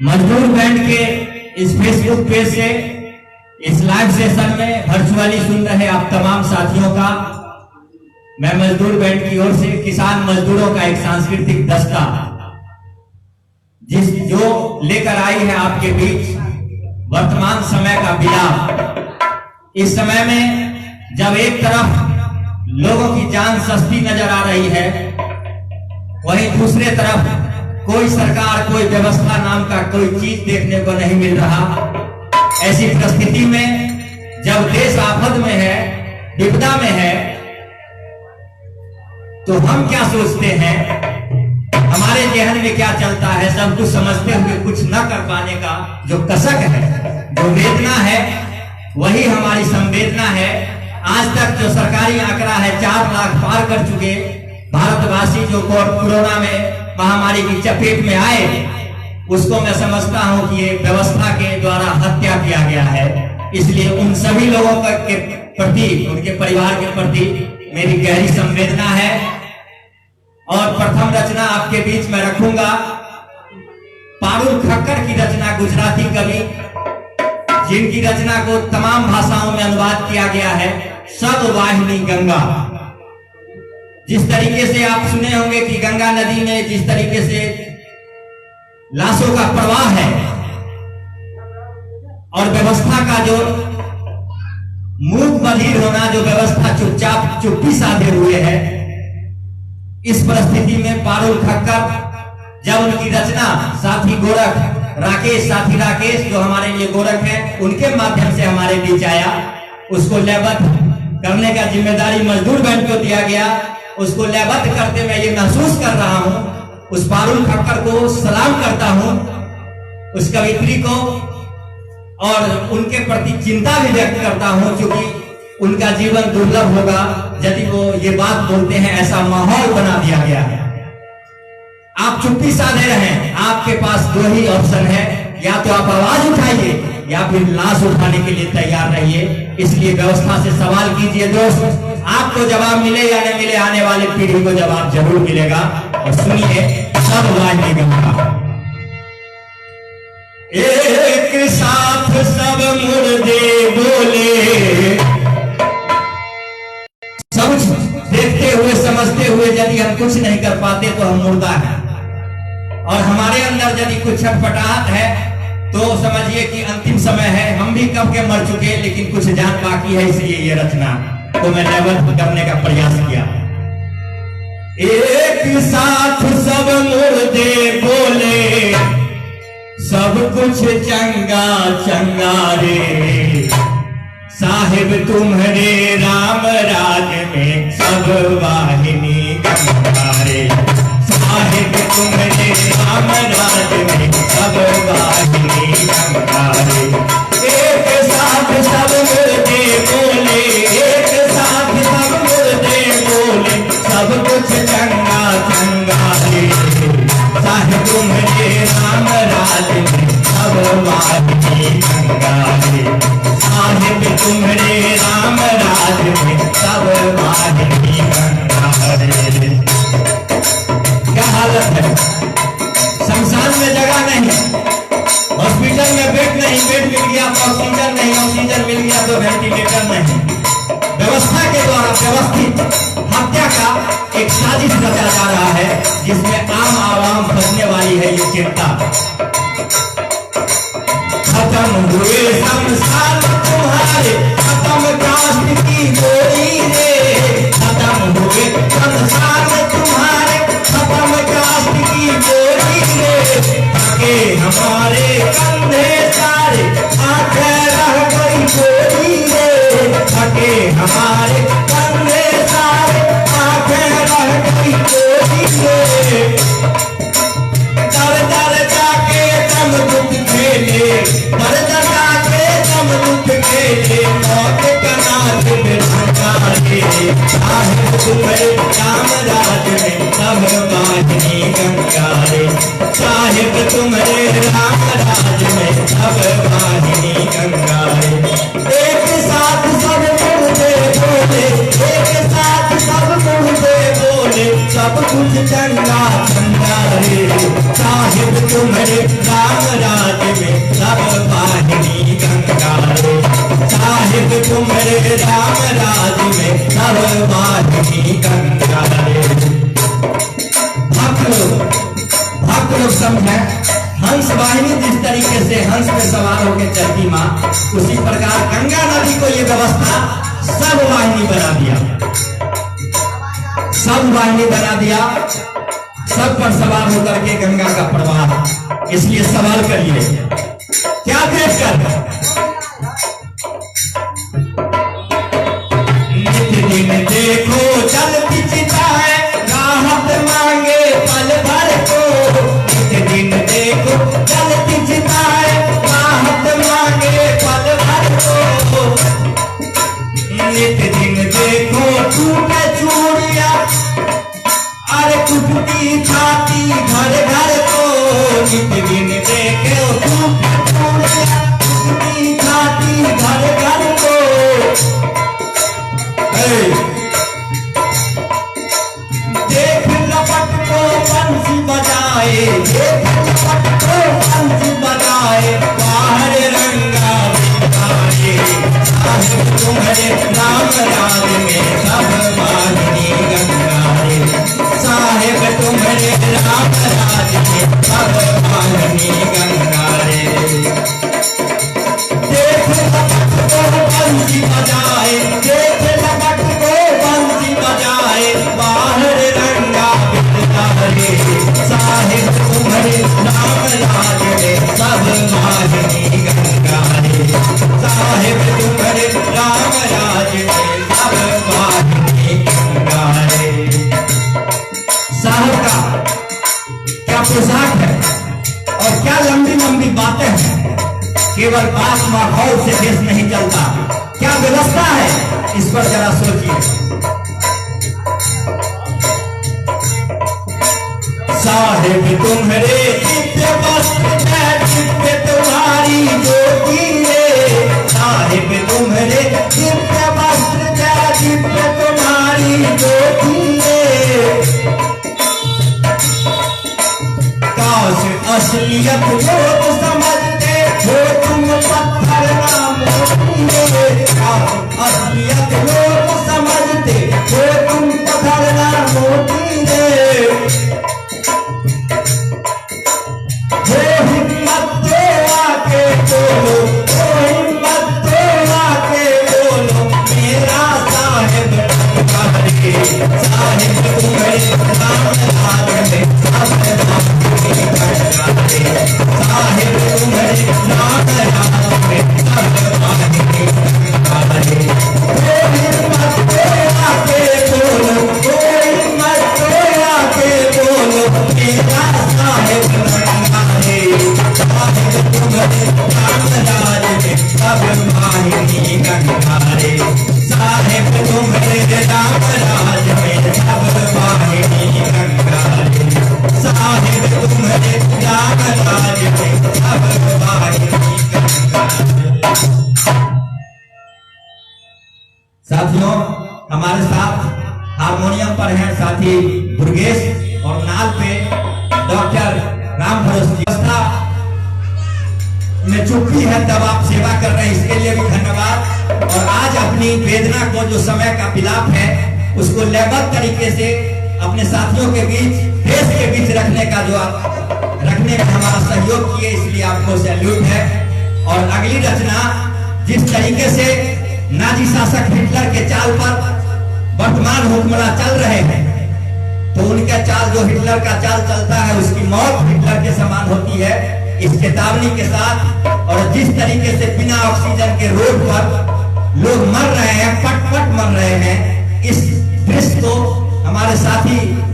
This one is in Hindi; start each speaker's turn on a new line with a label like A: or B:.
A: मजदूर बैंड के इस फेसबुक पेज से इस लाइव सेशन में वर्चुअली सुन रहे आप तमाम साथियों का मैं मजदूर बैंड की ओर से किसान मजदूरों का एक सांस्कृतिक दस्ता जो लेकर आई है आपके बीच वर्तमान समय का विलाप। इस समय में जब एक तरफ लोगों की जान सस्ती नजर आ रही है, वहीं दूसरे तरफ कोई सरकार, कोई व्यवस्था नाम का कोई चीज देखने को नहीं मिल रहा। ऐसी परिस्थिति में जब देश आफत में है, विपदा में है, तो हम क्या सोचते हैं, हमारे जहन में क्या चलता है, सब कुछ समझते हुए कुछ न कर पाने का जो कसक है, जो वेदना है, वही हमारी संवेदना है। आज तक जो सरकारी आंकड़ा है 4 लाख पार कर चुके भारतवासी जो कोरोना में महामारी की चपेट में आए, उसको मैं समझता हूं कि ये व्यवस्था के द्वारा हत्या किया गया है। इसलिए उन सभी लोगों के प्रति, उनके परिवार के प्रति मेरी गहरी संवेदना है। और प्रथम रचना आपके बीच में रखूंगा पारुल खक्कर की रचना, गुजराती कवि, जिनकी रचना को तमाम भाषाओं में अनुवाद किया गया है, सब वाहिनी गंगा। जिस तरीके से आप सुने होंगे कि गंगा नदी में जिस तरीके से लाशों का प्रवाह है और व्यवस्था का जो मूक बधिर होना, जो व्यवस्था चुपचाप चुप्पी साधे हुए है, इस परिस्थिति में पारुल खक्कर जब उनकी रचना साथी गोरख राकेश, साथी राकेश जो हमारे लिए गोरख हैं, उनके माध्यम से हमारे बीच आया, उसको लयबद्ध करने का जिम्मेदारी मजदूर बैंड को दिया गया। उसको लयबद्ध करते मैं ये महसूस कर रहा हूं, उस पारुल खक्कर को सलाम करता हूं, उस कवित्री को, और उनके प्रति चिंता भी व्यक्त करता हूं, क्योंकि उनका जीवन दुर्लभ होगा यदि वो ये बात बोलते हैं। ऐसा माहौल बना दिया गया है। आप चुप्पी साधे रहें, आपके पास 2 ही ऑप्शन है, या तो आप आवाज उठाइए या फिर लाश उठाने के लिए तैयार रहिए। इसलिए व्यवस्था से सवाल कीजिए दोस्त, आपको जवाब मिले या न मिले, आने वाली पीढ़ी को जवाब जरूर मिलेगा। और सुनिए सब वाहिनी गंगा। एक साथ सब मुर्दे बोले, सब देखते हुए समझते हुए यदि हम कुछ नहीं कर पाते तो हम मुर्दा हैं। और हमारे अंदर यदि कुछ छटपटाहट है तो समझिए कि अंतिम समय है। हम भी कब के मर चुके, लेकिन कुछ जान बाकी है, इसलिए ये रचना को मैं लेवल करने का प्रयास किया। एक साथ सब मुर्दे बोले, सब कुछ चंगा चंगा रे, साहिब तुम्हारे राम राज में सब वाहिनी गंगा रे, साहिब तुम्हारे राम राज में सब वाहिनी गंगा रे। एक साथ सब मुर्दे बोले, एक साथ सब मुर्दे बोले, सब कुछ चंगा चंगा रे, साहिब तुम्हारे राम राज में सब वाहिनी गंगा रे, साहिब तुम्हारे राम राज में सब वाहिनी गंगा रे। क्या हालत है, शमशान में जगह नहीं, हॉस्पिटल में बेड नहीं, बेड मिल गया तो ऑक्सीजन नहीं, ऑक्सीजन मिल गया तो वेंटिलेटर नहीं। व्यवस्था के द्वारा व्यवस्थित हत्या का एक साजिश रचा जा रहा है, जिसमें आम आवाम फंसने वाली है ये चिंता। खत्म हुए शमशान तुम्हारे, खत्म कास्ट की गोरी रे, खत्म हुए शमशान तुम्हारे, खत्म कास्ट की गोरी रे, ताके हमारे कंधे सारे आंखें रह गई गोरी रे, ताके हमारे कंधे सारे आंखें रह गई गोरी रे। वाहिनी गंगा रे, साहिब तुम्हारे राम राज में सब वाहिनी गंगा रे। एक साथ सब मुझे बोले, एक साथ सब मुझे बोले, सब कुछ चंगा चंगा रे, साहिब तुम्हारे राम राज में सब वाहिनी गंगा रे, साहिब तुम्हारे राम राज में सब वाहिनी गंगा रे। भक्त लोग समझे, हंस वाहिनी जिस तरीके से हंस पे सवार होकर चलती माँ, उसी प्रकार गंगा नदी को ये व्यवस्था सब वाहिनी बना दिया, सब वाहिनी बना दिया, सब पर सवार होकर के गंगा का प्रवाह। इसलिए सवाल करिए, क्या देखकर नित्य दिन देखो चलती चिताएं, राहत मांगे पल भर को, नित्य दिन देखो चलती चिताएं, राहत मांगे पल भर को, नित्य दिन देखो टूटे चूड़िया, अरे टूटती छाती घर घर को, नित्य दिन देखो टूटे चूड़िया, टूटती छाती घर घर को। देख लपट को बंसी बजाए, देख लपट को बंसी बजाए, बाहर रंगा बिताए, साहिब तुम्हारे राम राज में सब वाहिनी गंगा रे, साहिब तुम्हारे राम राज में सब वाहिनी गंगा रे। देख लपट को बंसी बजाए, देख लपट को बंसी बजाए, बाहर रंगा बिताए, साहिब तुम्हारे राम राज में सब वाहिनी गंगा रे, साहिब तुम्हारे राम राज में सब वाहिनी गंगा रे। साहब का क्या पोशाक है और क्या लंबी लंबी बातें हैं, केवल बात माहौल से देश नहीं चलता, क्या व्यवस्था है इस पर जरा सोचिए। साहिब तुम्हारे दिव्य वस्त्र है, दिव्य तुम्हारी ज्योति रे, साहिब तुम्हारे दिव्य वस्त्र है, दिव्य तुम्हारी ज्योति रे, काश असलियत लोग समझते हो तुम पत्थर ना मोती रे, काश असलियत लोग समझते हो तुम पत्थर ना मोती रे, हो हिम्मत दो आके बोलो, हो हिम्मत दो आके बोलो, मेरा साहिब गंगा रे, साहिब तुम्हारे राम राज में सब वाहिनी गंगा रे, साहिब तुम्हारे राम राज में सब वाहिनी गंगा रे। हो हिम्मत दो आके बोलो, हो हिम्मत दो आके बोलो, मेरा साहिब गंगा रे, साहिब तुम्हारे राम राज में सब वाहिनी गंगा रे, साहिब तुम्हारे राम राज में सब वाहिनी गंगा रे, साहिब तुम्हारे राम राज में सब वाहिनी गंगा रे। साथियों, हमारे साथ हारमोनियम पर हैं साथी दुर्गेश और नाल पे डॉक्टर राम भरोसे जी में चुप्पी है, तब आप सेवा कर रहे हैं, इसके लिए भी धन्यवाद। और आज अपनी वेदना को, जो समय का विलाप है, उसको लेवल तरीके से अपने साथियों के बीच, देश के बीच रखने का जो आप रखने में हमारा सहयोग किए, इसलिए आपको सैल्यूट है। और अगली रचना जिस तरीके से नाजी शासक हिटलर के चाल पर वर्तमान हुक्मरान चल रहे हैं, तो उनका चाल, जो हिटलर का चाल चलता है, उसकी मौत हिटलर के समान होती है, इस चेतावनी के साथ। और जिस तरीके से बिना ऑक्सीजन के रोड पर लोग मर रहे हैं, पट पट मर रहे हैं, इस दृश्य को हमारे साथी